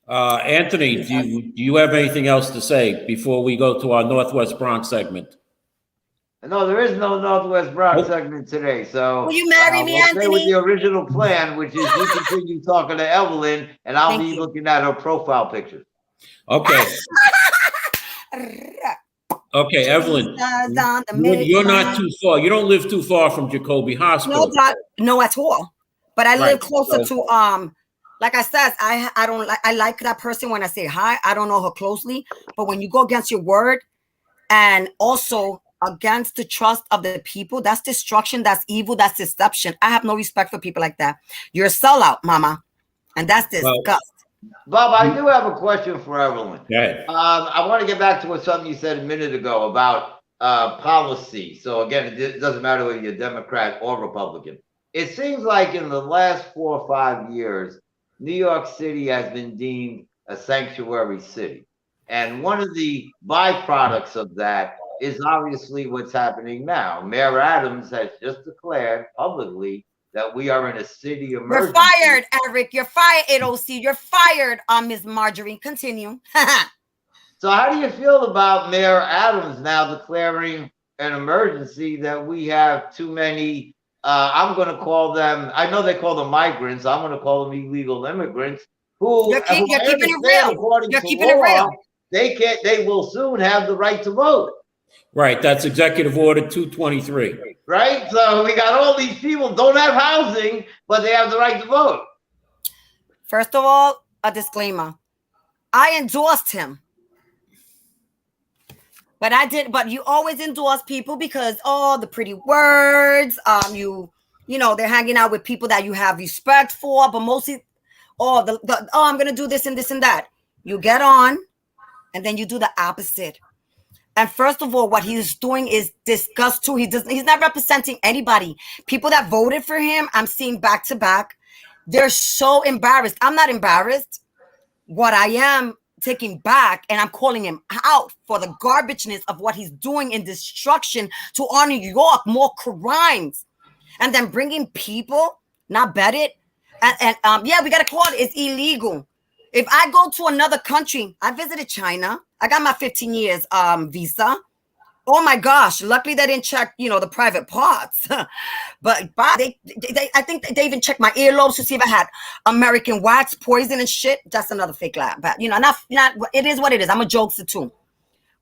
Anthony, do you have anything else to say before we go to our Northwest Bronx segment? No, there is no Northwest Bronx segment today. So will you marry me, we'll Anthony? stay with the original plan, which is you continue talking to Evelyn, and I'll be looking at her profile picture. Okay. Okay, Evelyn, you're not too far. You don't live too far from Jacoby Hospital. No, at all. But I live closer to like I said, I like that person when I say hi. I don't know her closely, but when you go against your word and also against the trust of the people, that's destruction, that's evil, that's deception. I have no respect for people like that. You're a sellout, mama. And that's disgust. Bob, I do have a question for Evelyn. Go ahead. I want to get back to something you said a minute ago about policy. So again, it doesn't matter whether you're Democrat or Republican. It seems like in the last 4 or 5 years, New York City has been deemed a sanctuary city. And one of the byproducts of that is obviously what's happening now. Mayor Adams has just declared publicly that we are in a city You're emergency. fired, Eric. You're fired, AOC. You're fired, Ms. Marjorie. Continue. So how do you feel about Mayor Adams now declaring an emergency that we have too many, I'm going to call them, I know they call them migrants, I'm going to call them illegal immigrants, who You're keeping it real. according You're to keeping it law, real. they will soon have the right to vote. Right, that's Executive Order 223. Right? So we got all these people don't have housing, but they have the right to vote. First of all, a disclaimer. I endorsed him. But you always endorse people because the pretty words, you know, they're hanging out with people that you have respect for, but mostly I'm gonna do this and this and that. You get on and then you do the opposite. And first of all, what he's doing is disgusting. He's not representing anybody. People that voted for him, I'm seeing back to back. They're so embarrassed. I'm not embarrassed. What I am taking back, and I'm calling him out for the garbageness of what he's doing in destruction to our New York, more crimes, and then bringing people not vetted. And yeah, we got to call it. It's illegal. If I go to another country, I visited China. I got my 15 years visa. Oh my gosh! Luckily they didn't check, you know, the private parts. but I think they even checked my earlobes to see if I had American wax poison and shit. That's another fake lab. But you know, not. It is what it is. I'm a jokester too.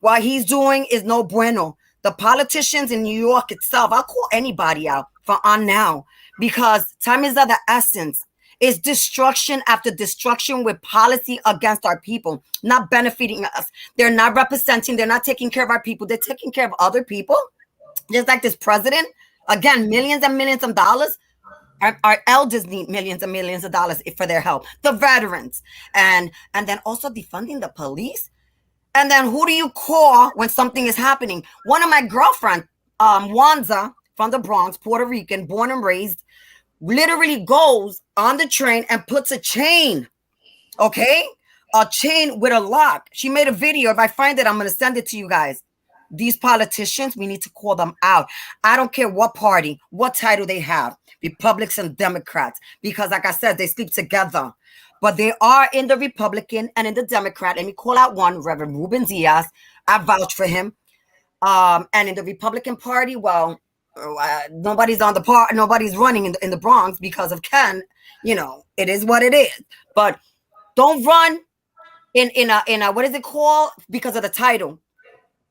What he's doing is no bueno. The politicians in New York itself, I'll call anybody out for on now because time is of the essence. It's destruction after destruction with policy against our people, not benefiting us. They're not representing, they're not taking care of our people. They're taking care of other people. Just like this president, again, millions and millions of dollars. Our elders need millions and millions of dollars for their help. The veterans. And then also defunding the police. And then who do you call when something is happening? One of my girlfriends, Wanza from the Bronx, Puerto Rican, born and raised, literally goes on the train and puts a chain, okay? A chain with a lock. She made a video. If I find it, I'm going to send it to you guys. These politicians, we need to call them out. I don't care what party, what title they have, Republicans and Democrats, because like I said, they sleep together. But they are in the Republican and in the Democrat. Let me call out one, Reverend Ruben Diaz. I vouch for him. And in the Republican Party, well, nobody's on the part, nobody's running in the Bronx because of Ken. You know, it is what it is. But don't run in a what is it called? Because of the title.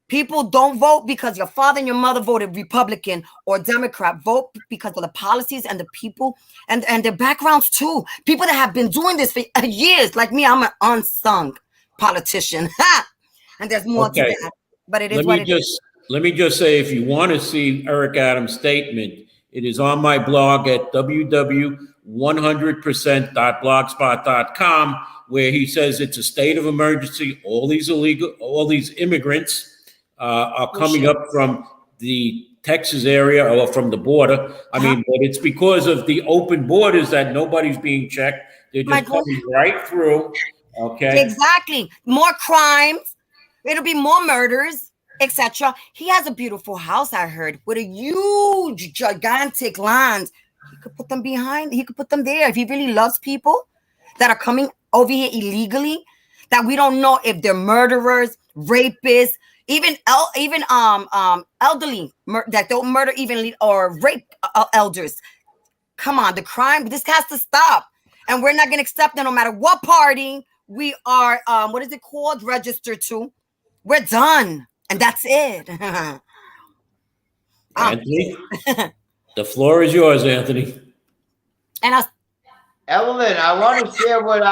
People don't vote because your father and your mother voted Republican or Democrat. Vote because of the policies and the people and their backgrounds too. People that have been doing this for years, like me. I'm an unsung politician. And there's more to that. But it is what it is. Let me just say, if you want to see Eric Adams' statement, it is on my blog at www.100%.blogspot.com, where he says it's a state of emergency. All these immigrants are coming up from the Texas area or from the border. I mean, but it's because of the open borders that nobody's being checked. They're just coming right through. Okay. Exactly. More crimes. It'll be more murders, etc. He has a beautiful house, I heard, with a huge, gigantic land. He could put them behind. He could put them there if he really loves people that are coming over here illegally. That we don't know if they're murderers, rapists, even elderly that don't murder even or rape elders. Come on, the crime. This has to stop, and we're not going to accept it no matter what party we are. What is it called? Registered to. We're done. And that's it. Anthony, the floor is yours, Anthony. And Evelyn, I want to share with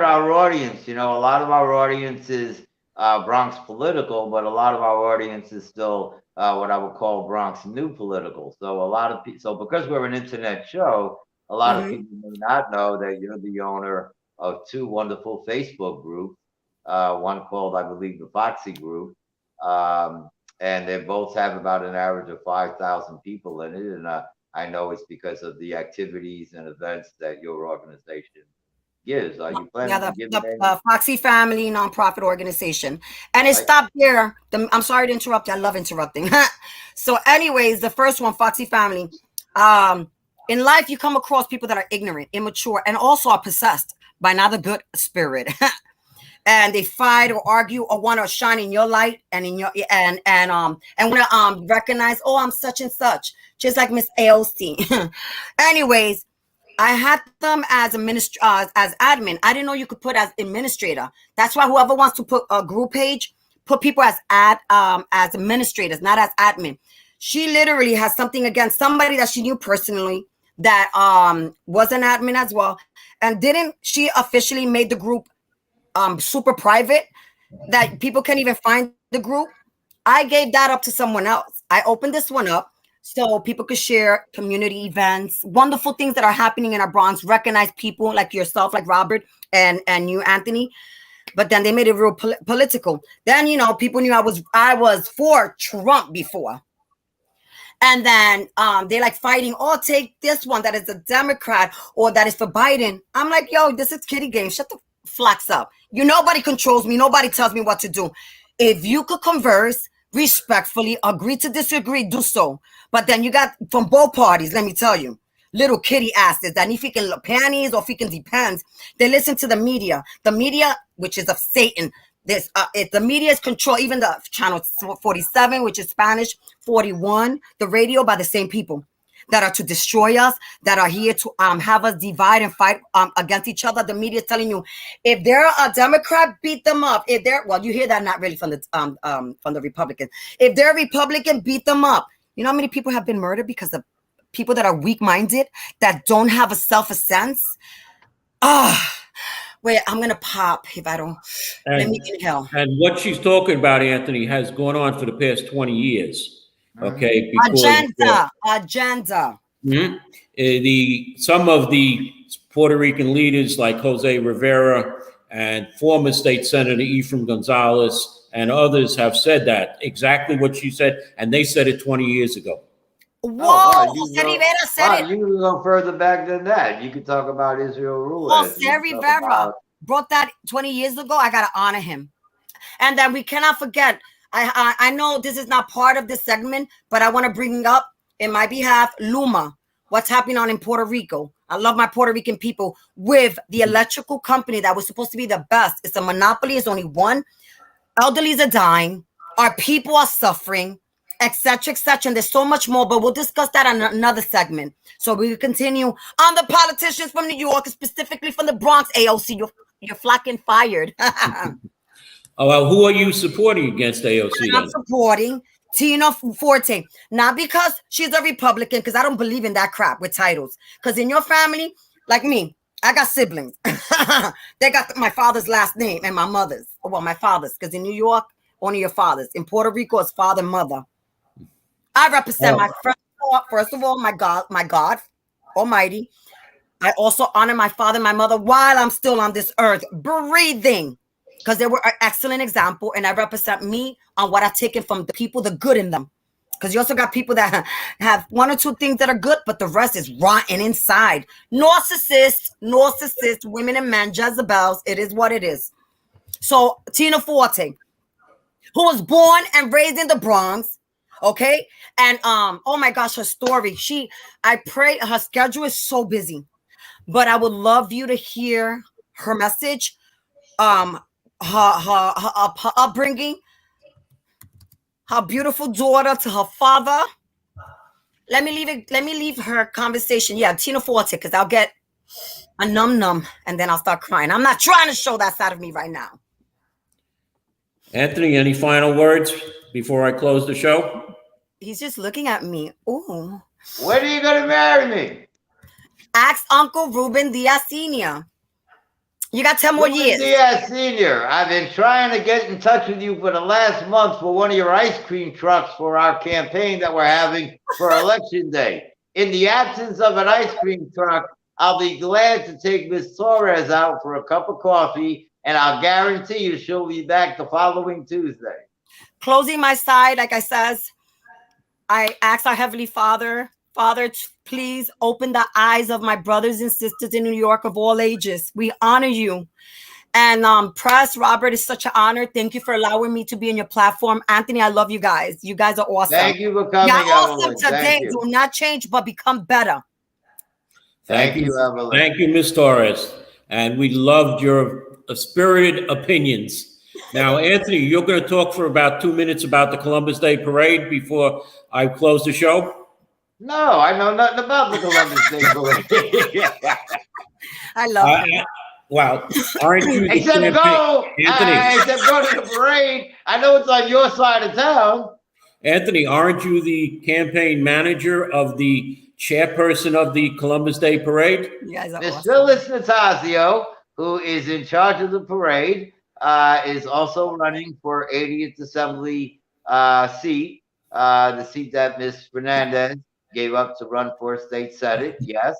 our audience. You know, a lot of our audience is Bronx Political, but a lot of our audience is still what I would call Bronx New Political. So a lot of people. So because we're an internet show, a lot of people may not know that you're the owner of two wonderful Facebook groups. One called, I believe, the Foxy Group, and they both have about an average of 5,000 people in it. And I know it's because of the activities and events that your organization gives. Are you planning to give the Foxy Family nonprofit organization? And it stopped there. I'm sorry to interrupt you. I love interrupting. So anyways, the first one, Foxy Family, In life, you come across people that are ignorant, immature, and also are possessed by another good spirit. And they fight or argue or want to shine in your light and in your and want to recognize, oh, I'm such and such, just like Miss AOC. Anyways, I had them as as admin. I didn't know you could put as administrator. That's why whoever wants to put a group page, put people as administrators, not as admin. She literally has something against somebody that she knew personally that was an admin as well. And didn't she officially made the group super private that people can't even find the group? I gave that up to someone else. I opened this one up so people could share community events, wonderful things that are happening in our Bronx, recognize people like yourself, like Robert and you, Anthony. But then they made it real political. Then, you know, people knew I was for Trump before. And then they're like fighting, oh, take this one that is a Democrat or that is for Biden. I'm like, yo, this is kiddie game. Shut the flax up. Nobody controls me. Nobody tells me what to do. If you could converse respectfully, agree to disagree, do so. But then you got from both parties, let me tell you, little kitty asses that if you can look panties or if you can depends, they listen to the media. The media, which is of Satan. The media is controlled, even the channel 47, which is Spanish, 41, the radio by the same people that are to destroy us, that are here to have us divide and fight against each other. The media is telling you, if they're a Democrat, beat them up. If they're, well, you hear that not really from the Republicans. If they're Republican, beat them up. You know how many people have been murdered because of people that are weak-minded, that don't have a self-sense? Wait, I'm going to pop if I don't. Let me inhale. And what she's talking about, Anthony, has gone on for the past 20 years. Okay. Because, agenda. Some of the Puerto Rican leaders like Jose Rivera and former state senator Ephraim Gonzalez and others have said that, exactly what she said. And they said it 20 years ago. Whoa, Jose Rivera said it. You can go further back than that. You could talk about Israel rule. Jose Rivera brought that 20 years ago. I got to honor him. And then we cannot forget, I know this is not part of this segment, but I want to bring up in my behalf, Luma, what's happening on in Puerto Rico. I love my Puerto Rican people with the electrical company that was supposed to be the best. It's a monopoly. It's only one. Elderlies are dying. Our people are suffering, etc., etc. And there's so much more, but we'll discuss that on another segment. So we will continue on the politicians from New York, specifically from the Bronx. AOC, you're flacking fired. Oh, well, who are you supporting against AOC? I'm supporting Tina Forte, not because she's a Republican, because I don't believe in that crap with titles. Because in your family, like me, I got siblings. They got my father's last name and my mother's. Well, my father's, because in New York, only your father's. In Puerto Rico, it's father, mother. I represent my first of all, my God Almighty. I also honor my father and my mother while I'm still on this earth, breathing. Because they were an excellent example, and I represent me on what I've taken from the people, the good in them. Because you also got people that have one or two things that are good, but the rest is rotten inside. Narcissists, women and men, Jezebels. It is what it is. So Tina Forte, who was born and raised in the Bronx, okay? And oh my gosh, her story. I pray her schedule is so busy, but I would love you to hear her message. Her upbringing, her beautiful daughter to her father. Let me leave her conversation. Yeah, Tina Forte, because I'll get a num and then I'll start crying. I'm not trying to show that side of me right now. Anthony, any final words before I close the show? He's just looking at me. Ooh. When are you gonna marry me? Ask Uncle Ruben Diaz Sr. You got 10 more years. Diaz Sr., I've been trying to get in touch with you for the last month for one of your ice cream trucks for our campaign that we're having for Election Day. In the absence of an ice cream truck, I'll be glad to take Miss Torres out for a cup of coffee, and I'll guarantee you she'll be back the following Tuesday. Closing my side, like I says, I ask our Heavenly Father, please open the eyes of my brothers and sisters in New York of all ages. We honor you. And Press, Robert, it's such an honor. Thank you for allowing me to be in your platform. Anthony, I love you guys. You guys are awesome. Thank you for coming, You're awesome Evelyn. today. Do not change, but become better. Thank you, Evelyn. Thank you, Ms. Torres. And we loved your spirited opinions. Now, Anthony, you're going to talk for about 2 minutes about the Columbus Day Parade before I close the show? No, I know nothing about the Columbus Day Parade. I love it. Wow. Aren't you the Except Anthony? go to the parade. I know it's on your side of town. Anthony, aren't you the campaign manager of the chairperson of the Columbus Day Parade? You guys are Ms. awesome. Phyllis Natasio, who is in charge of the parade, is also running for 80th Assembly seat, the seat that Ms. Fernandez gave up to run for State Senate, yes.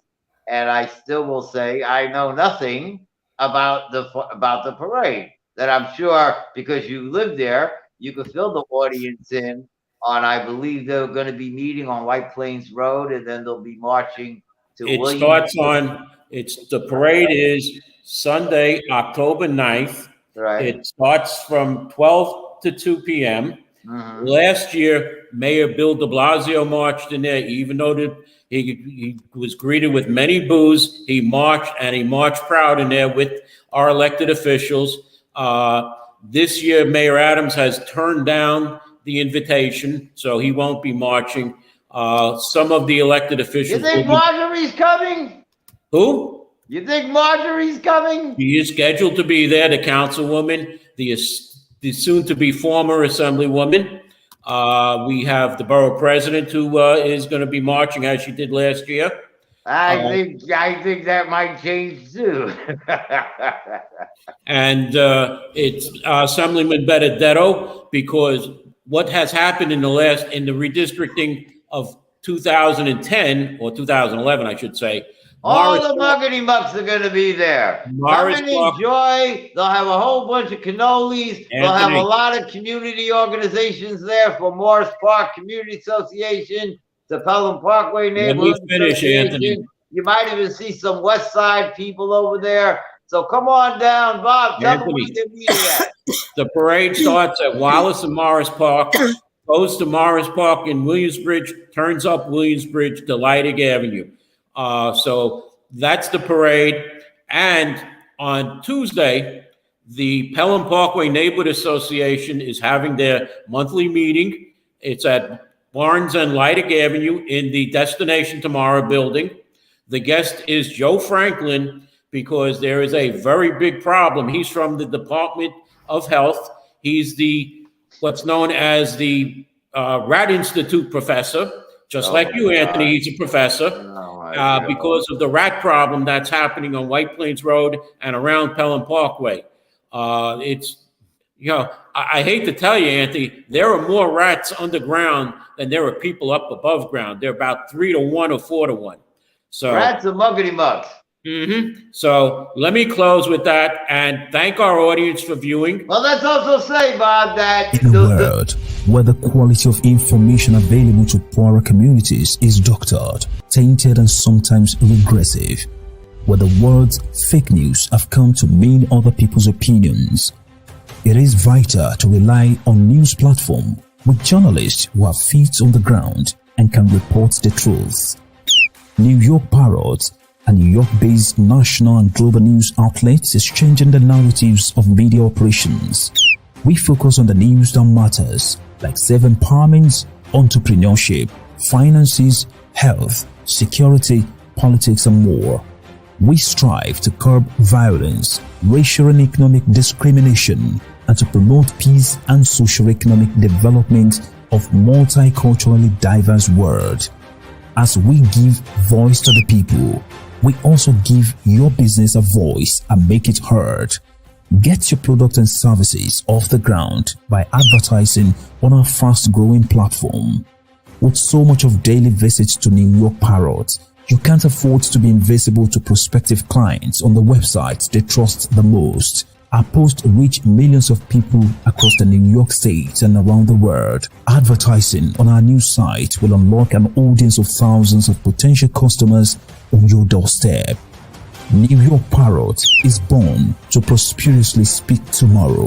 And I still will say I know nothing about the parade. That I'm sure, because you live there, you could fill the audience in on, I believe they're going to be meeting on White Plains Road, and then they'll be marching to the parade is Sunday, October 9th. Right. It starts from 12 to 2 p.m. Mm-hmm. Last year, Mayor Bill de Blasio marched in there, even though he was greeted with many boos. He marched, and he marched proud in there with our elected officials. This year, Mayor Adams has turned down the invitation, so he won't be marching. Some of the elected officials. You think Marjorie's coming? Who? You think Marjorie's coming? She is scheduled to be there, the councilwoman, the soon-to-be former assemblywoman. We have the borough president who is going to be marching as she did last year. I think that might change too. And it's Assemblyman Benedetto, because what has happened in the redistricting of 2010 or 2011, I should say. All the muggity mucks are going to be there. Come and enjoy. They'll have a whole bunch of cannolis. They'll have a lot of community organizations there, for Morris Park Community Association, the Pelham Parkway Neighborhood Association. You might even see some West Side people over there. So come on down, Bob. Tell them where they're meeting at. The parade starts at Wallace and Morris Park, goes to Morris Park in Williamsbridge, turns up Williamsbridge to Leidig Avenue. So that's the parade. And on Tuesday, the Pelham Parkway Neighborhood Association is having their monthly meeting. It's at Barnes and Leidig Avenue in the Destination Tomorrow building. The guest is Joe Franklin, because there is a very big problem. He's from the Department of Health. He's what's known as the Rat Institute professor. Just like you, Anthony, he's a professor because of the rat problem that's happening on White Plains Road and around Pelham Parkway. I hate to tell you, Anthony, there are more rats underground than there are people up above ground. They're about 3 to 1 or 4 to 1. So rats are muggity mugs. So let me close with that and thank our audience for viewing. Well, let's also say, Bob, that in a world where the quality of information available to poorer communities is doctored, tainted, and sometimes regressive, where the words fake news have come to mean other people's opinions, it is vital to rely on news platform with journalists who have feet on the ground and can report the truth. New York Parrot, a New York-based national and global news outlet, is changing the narratives of media operations. We focus on the news that matters, like self-empowerment, entrepreneurship, finances, health, security, politics, and more. We strive to curb violence, racial and economic discrimination, and to promote peace and socio-economic development of multiculturally diverse world. As we give voice to the people, we also give your business a voice and make it heard. Get your products and services off the ground by advertising on our fast-growing platform. With so much of daily visits to New York Parrot, you can't afford to be invisible to prospective clients on the websites they trust the most. Our posts reach millions of people across the New York State and around the world. Advertising on our new site will unlock an audience of thousands of potential customers on your doorstep. New York Parrot is born to prosperously speak tomorrow.